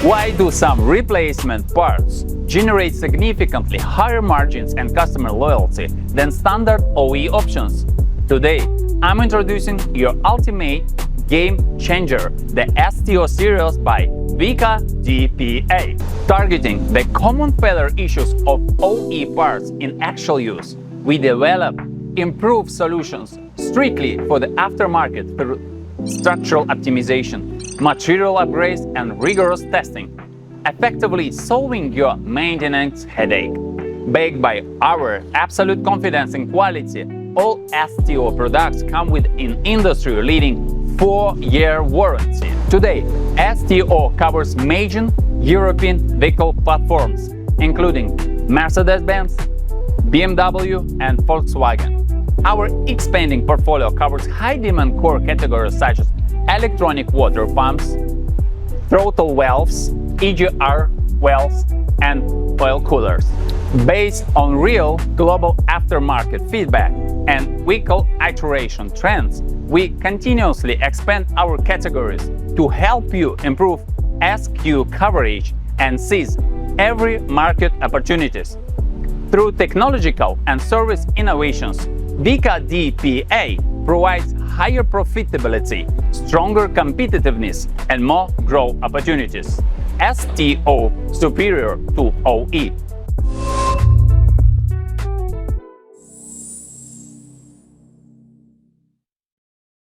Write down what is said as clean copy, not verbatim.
Why do some replacement parts generate significantly higher margins and customer loyalty than standard OE options? Today, I'm introducing your ultimate game changer, the STO series by Vika DPA. Targeting the common failure issues of OE parts in actual use, we develop improved solutions strictly for the aftermarket through structural optimization, material upgrades, and rigorous testing, effectively solving your maintenance headache. Backed by our absolute confidence in quality, all STO products come with an industry-leading 4-year warranty. Today, STO covers major European vehicle platforms, including Mercedes-Benz, BMW, and Volkswagen. Our expanding portfolio covers high-demand core categories such as electronic water pumps, throttle valves, EGR valves, and oil coolers. Based on real global aftermarket feedback and vehicle iteration trends, we continuously expand our categories to help you improve SKU coverage and seize every market opportunities. Through technological and service innovations, Vika DPA provides higher profitability, stronger competitiveness, and more growth opportunities. STO superior to OE.